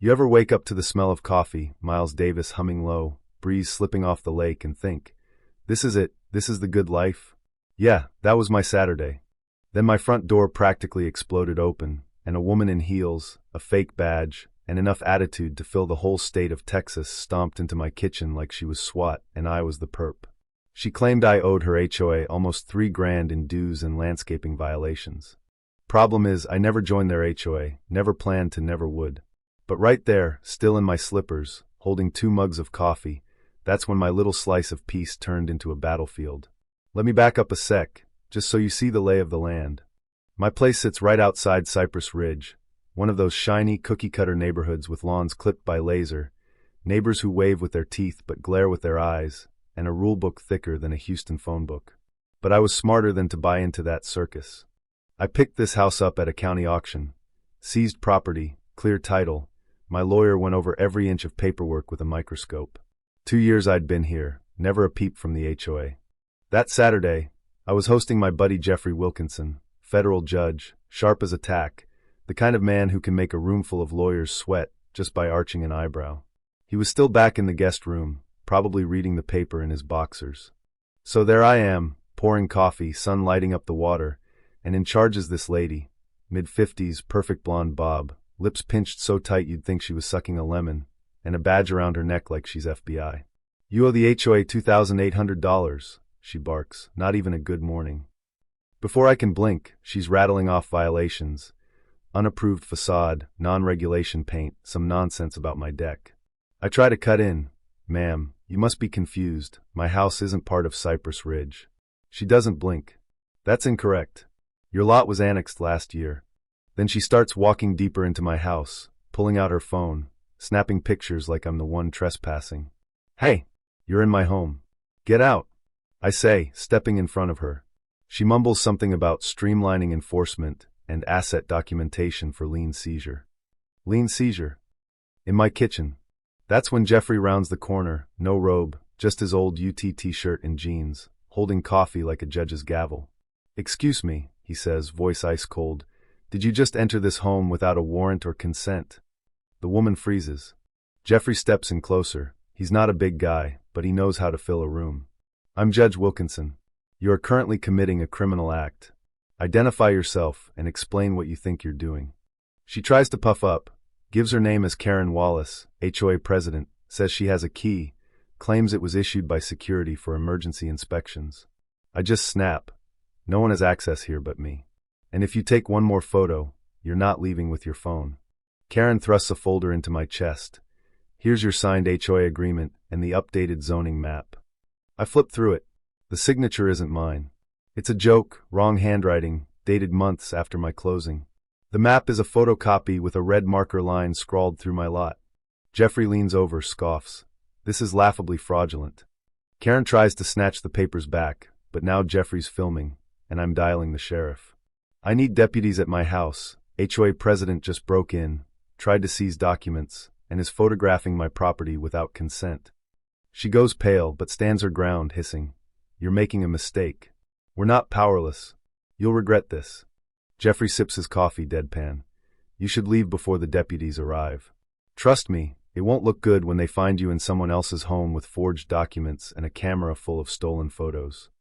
You ever wake up to the smell of coffee, Miles Davis humming low, breeze slipping off the lake, and think, this is it, this is the good life? Yeah, that was my Saturday. Then my front door practically exploded open, and a woman in heels, a fake badge, and enough attitude to fill the whole state of Texas stomped into my kitchen like she was SWAT and I was the perp. She claimed I owed her HOA almost $3,000 in dues and landscaping violations. Problem is, I never joined their HOA, never planned to, never would. But right there, still in my slippers, holding 2 mugs of coffee, that's when my little slice of peace turned into a battlefield. Let me back up a sec, just so you see the lay of the land. My place sits right outside Cypress Ridge, one of those shiny cookie-cutter neighborhoods with lawns clipped by laser, neighbors who wave with their teeth but glare with their eyes, and a rulebook thicker than a Houston phone book. But I was smarter than to buy into that circus. I picked this house up at a county auction. Seized property, clear title. My lawyer went over every inch of paperwork with a microscope. 2 years I'd been here, never a peep from the HOA. That Saturday, I was hosting my buddy Jeffrey Wilkinson, federal judge, sharp as a tack, the kind of man who can make a room full of lawyers sweat just by arching an eyebrow. He was still back in the guest room, probably reading the paper in his boxers. So there I am, pouring coffee, sun lighting up the water, and in charge is this lady, mid-50s, perfect blonde bob, lips pinched so tight you'd think she was sucking a lemon, and a badge around her neck like she's FBI. You owe the HOA $2,800, she barks, not even a good morning. Before I can blink, she's rattling off violations. Unapproved facade, non-regulation paint, some nonsense about my deck. I try to cut in. Ma'am, you must be confused. My house isn't part of Cypress Ridge. She doesn't blink. That's incorrect. Your lot was annexed last year. Then she starts walking deeper into my house, pulling out her phone, snapping pictures like I'm the one trespassing. Hey, you're in my home. Get out, I say, stepping in front of her. She mumbles something about streamlining enforcement and asset documentation for lien seizure. Lien seizure? In my kitchen. That's when Jeffrey rounds the corner, no robe, just his old UT t-shirt and jeans, holding coffee like a judge's gavel. Excuse me, he says, voice ice cold. Did you just enter this home without a warrant or consent? The woman freezes. Jeffrey steps in closer. He's not a big guy, but he knows how to fill a room. I'm Judge Wilkinson. You are currently committing a criminal act. Identify yourself and explain what you think you're doing. She tries to puff up, gives her name as Karen Wallace, HOA president, says she has a key, claims it was issued by security for emergency inspections. I just snap. No one has access here but me. And if you take one more photo, you're not leaving with your phone. Karen thrusts a folder into my chest. Here's your signed HOA agreement and the updated zoning map. I flip through it. The signature isn't mine. It's a joke, wrong handwriting, dated months after my closing. The map is a photocopy with a red marker line scrawled through my lot. Jeffrey leans over, scoffs. This is laughably fraudulent. Karen tries to snatch the papers back, but now Jeffrey's filming, and I'm dialing the sheriff. I need deputies at my house. HOA president just broke in, tried to seize documents, and is photographing my property without consent. She goes pale, but stands her ground, hissing. You're making a mistake. We're not powerless. You'll regret this. Jeffrey sips his coffee deadpan. You should leave before the deputies arrive. Trust me, it won't look good when they find you in someone else's home with forged documents and a camera full of stolen photos.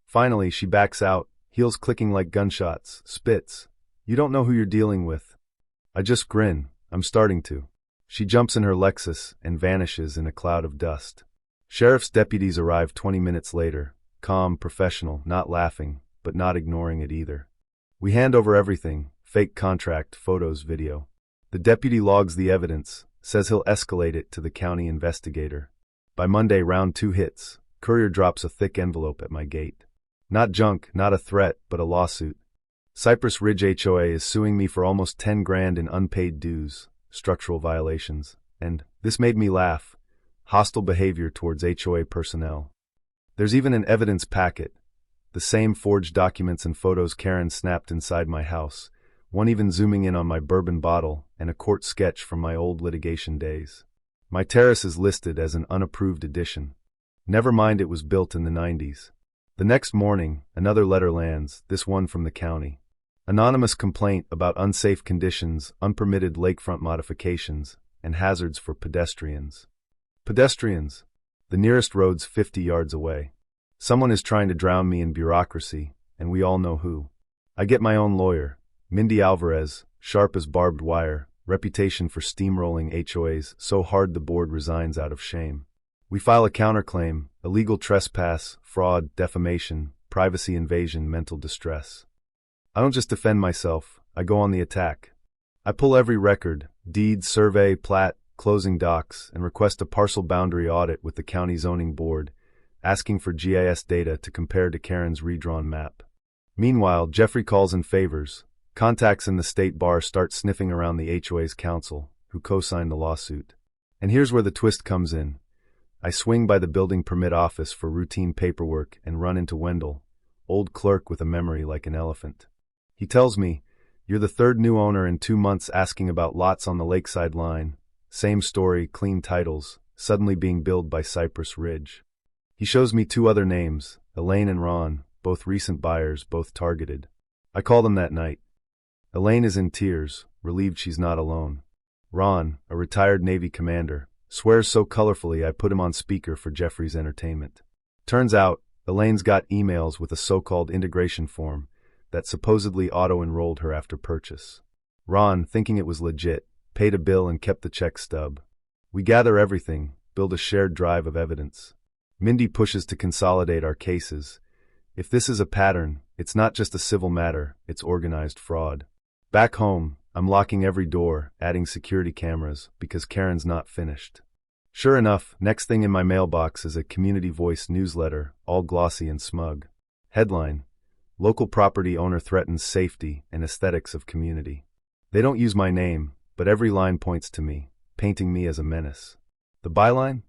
Finally, she backs out, heels clicking like gunshots, spits. You don't know who you're dealing with. I just grin. I'm starting to. She jumps in her Lexus and vanishes in a cloud of dust. Sheriff's deputies arrive 20 minutes later, calm, professional, not laughing, but not ignoring it either. We hand over everything, fake contract, photos, video. The deputy logs the evidence, says he'll escalate it to the county investigator. By Monday, round 2 hits. Courier drops a thick envelope at my gate. Not junk, not a threat, but a lawsuit. Cypress Ridge HOA is suing me for almost $10,000 in unpaid dues, structural violations, and, this made me laugh, hostile behavior towards HOA personnel. There's even an evidence packet, the same forged documents and photos Karen snapped inside my house, one even zooming in on my bourbon bottle and a court sketch from my old litigation days. My terrace is listed as an unapproved addition. Never mind it was built in the 90s. The next morning, another letter lands, this one from the county. Anonymous complaint about unsafe conditions, unpermitted lakefront modifications, and hazards for pedestrians. Pedestrians. The nearest road's 50 yards away. Someone is trying to drown me in bureaucracy, and we all know who. I get my own lawyer, Mindy Alvarez, sharp as barbed wire, reputation for steamrolling HOAs so hard the board resigns out of shame. We file a counterclaim, illegal trespass, fraud, defamation, privacy invasion, mental distress. I don't just defend myself, I go on the attack. I pull every record, deed, survey, plat, closing docs, and request a parcel boundary audit with the county zoning board, asking for GIS data to compare to Karen's redrawn map. Meanwhile, Jeffrey calls in favors. Contacts in the state bar start sniffing around the HOA's counsel, who co-signed the lawsuit. And here's where the twist comes in. I swing by the building permit office for routine paperwork and run into Wendell, old clerk with a memory like an elephant. He tells me, "You're the third new owner in 2 months asking about lots on the lakeside line. Same story, clean titles, suddenly being billed by Cypress Ridge." He shows me 2 other names, Elaine and Ron, both recent buyers, both targeted. I call them that night. Elaine is in tears, relieved she's not alone. Ron, a retired Navy commander, swears so colorfully I put him on speaker for Jeffrey's entertainment. Turns out, Elaine's got emails with a so-called integration form that supposedly auto-enrolled her after purchase. Ron, thinking it was legit, paid a bill and kept the check stub. We gather everything, build a shared drive of evidence. Mindy pushes to consolidate our cases. If this is a pattern, it's not just a civil matter, it's organized fraud. Back home, I'm locking every door, adding security cameras, because Karen's not finished. Sure enough, next thing in my mailbox is a Community Voice newsletter, all glossy and smug. Headline: Local property owner threatens safety and aesthetics of community. They don't use my name, but every line points to me, painting me as a menace. The byline?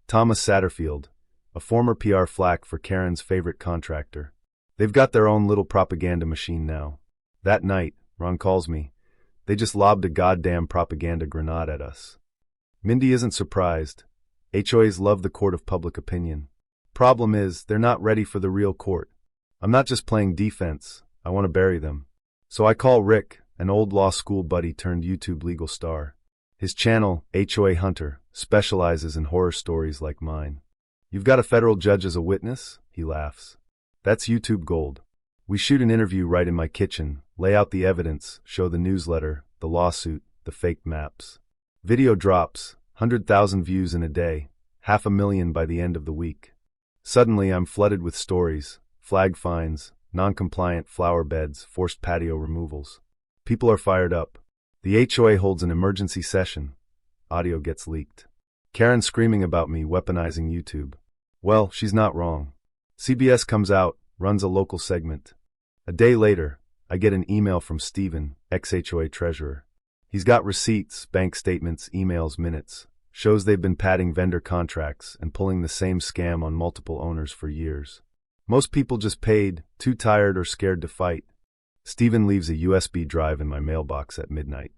Thomas Satterfield, a former PR flack for Karen's favorite contractor. They've got their own little propaganda machine now. That night, Ron calls me. They just lobbed a goddamn propaganda grenade at us. Mindy isn't surprised. HOAs love the court of public opinion. Problem is, they're not ready for the real court. I'm not just playing defense, I want to bury them. So I call Rick, an old law school buddy turned YouTube legal star. His channel, HOA Hunter, specializes in horror stories like mine. "You've got a federal judge as a witness?" he laughs. "That's YouTube gold." We shoot an interview right in my kitchen, lay out the evidence, show the newsletter, the lawsuit, the fake maps. Video drops, 100,000 views in a day, 500,000 by the end of the week. Suddenly I'm flooded with stories, flag fines, non-compliant flower beds, forced patio removals. People are fired up. The HOA holds an emergency session. Audio gets leaked. Karen screaming about me weaponizing YouTube. Well, she's not wrong. CBS comes out, runs a local segment. A day later, I get an email from Steven, ex-HOA treasurer. He's got receipts, bank statements, emails, minutes. Shows they've been padding vendor contracts and pulling the same scam on multiple owners for years. Most people just paid, too tired or scared to fight. Steven leaves a USB drive in my mailbox at midnight.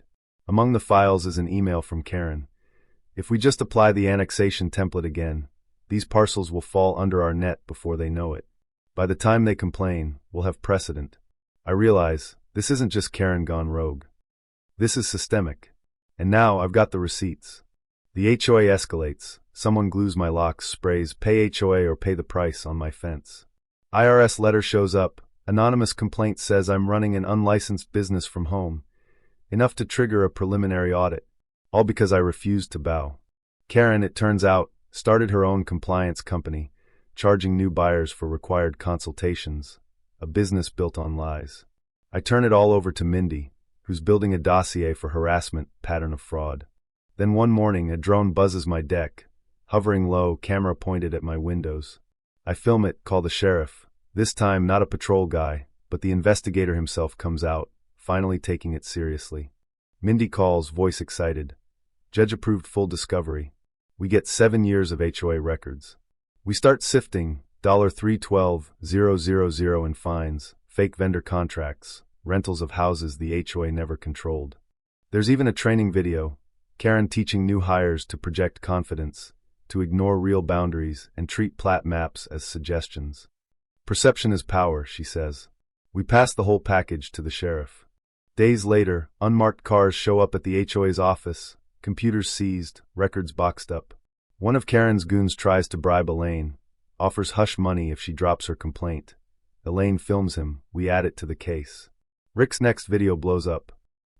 Among the files is an email from Karen. "If we just apply the annexation template again, these parcels will fall under our net before they know it. By the time they complain, we'll have precedent." I realize, this isn't just Karen gone rogue. This is systemic. And now I've got the receipts. The HOA escalates. Someone glues my locks, sprays "pay HOA or pay the price" on my fence. IRS letter shows up. Anonymous complaint says I'm running an unlicensed business from home. Enough to trigger a preliminary audit. All because I refused to bow. Karen, it turns out, started her own compliance company, charging new buyers for required consultations. A business built on lies. I turn it all over to Mindy, who's building a dossier for harassment, pattern of fraud. Then one morning, a drone buzzes my deck, hovering low, camera pointed at my windows. I film it, call the sheriff. This time, not a patrol guy, but the investigator himself comes out, finally taking it seriously. Mindy calls, voice excited. Judge approved full discovery. We get 7 years of HOA records. We start sifting, $312,000 in fines, fake vendor contracts, rentals of houses the HOA never controlled. There's even a training video, Karen teaching new hires to project confidence, to ignore real boundaries and treat plat maps as suggestions. Perception is power, she says. We pass the whole package to the sheriff. Days later, unmarked cars show up at the HOA's office, computers seized, records boxed up. One of Karen's goons tries to bribe Elaine, offers hush money if she drops her complaint. Elaine films him, we add it to the case. Rick's next video blows up.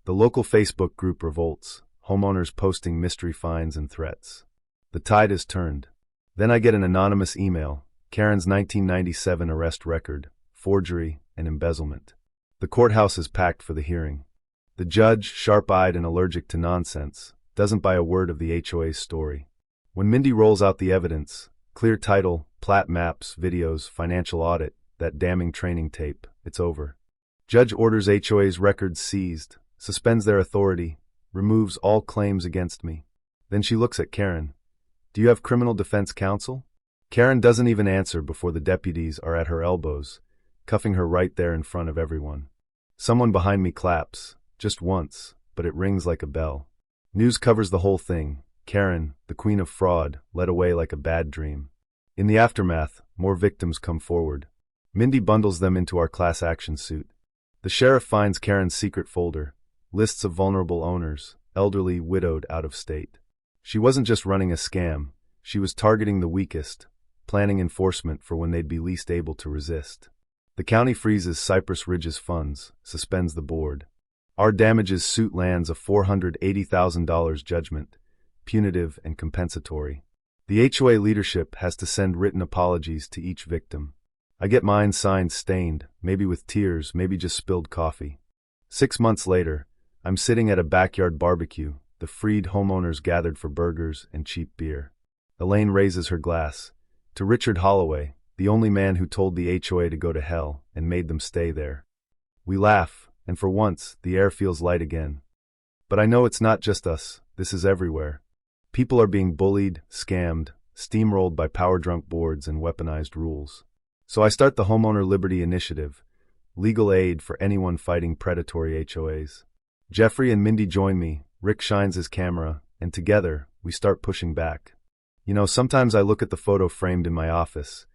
The local Facebook group revolts, homeowners posting mystery fines and threats. The tide is turned. Then I get an anonymous email, Karen's 1997 arrest record, forgery, and embezzlement. The courthouse is packed for the hearing. The judge, sharp-eyed and allergic to nonsense, doesn't buy a word of the HOA's story. When Mindy rolls out the evidence, clear title, plat maps, videos, financial audit, that damning training tape, it's over. Judge orders HOA's records seized, suspends their authority, removes all claims against me. Then she looks at Karen. Do you have criminal defense counsel? Karen doesn't even answer before the deputies are at her elbows, cuffing her right there in front of everyone. Someone behind me claps, just once, but it rings like a bell. News covers the whole thing. Karen, the queen of fraud, led away like a bad dream. In the aftermath, more victims come forward. Mindy bundles them into our class action suit. The sheriff finds Karen's secret folder, lists of vulnerable owners, elderly, widowed, out of state. She wasn't just running a scam, she was targeting the weakest, planning enforcement for when they'd be least able to resist. The county freezes Cypress Ridge's funds, suspends the board. Our damages suit lands a $480,000 judgment, punitive and compensatory. The HOA leadership has to send written apologies to each victim. I get mine signed stained, maybe with tears, maybe just spilled coffee. 6 months later, I'm sitting at a backyard barbecue, the freed homeowners gathered for burgers and cheap beer. Elaine raises her glass. To Richard Holloway, the only man who told the HOA to go to hell and made them stay there. We laugh, and for once, the air feels light again. But I know it's not just us, this is everywhere. People are being bullied, scammed, steamrolled by power-drunk boards and weaponized rules. So I start the Homeowner Liberty Initiative, legal aid for anyone fighting predatory HOAs. Jeffrey and Mindy join me, Rick shines his camera, and together, we start pushing back. You know, sometimes I look at the photo framed in my office,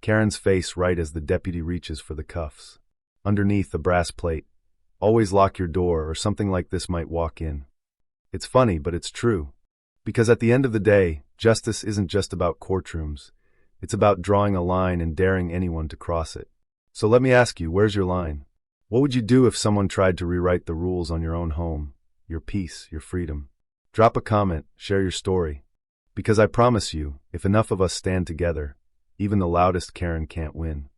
Karen's face right as the deputy reaches for the cuffs. Underneath, a brass plate, always lock your door or something like this might walk in. It's funny, but it's true. Because at the end of the day, justice isn't just about courtrooms. It's about drawing a line and daring anyone to cross it. So let me ask you, where's your line? What would you do if someone tried to rewrite the rules on your own home, your peace, your freedom? Drop a comment, share your story. Because I promise you, if enough of us stand together, even the loudest Karen can't win.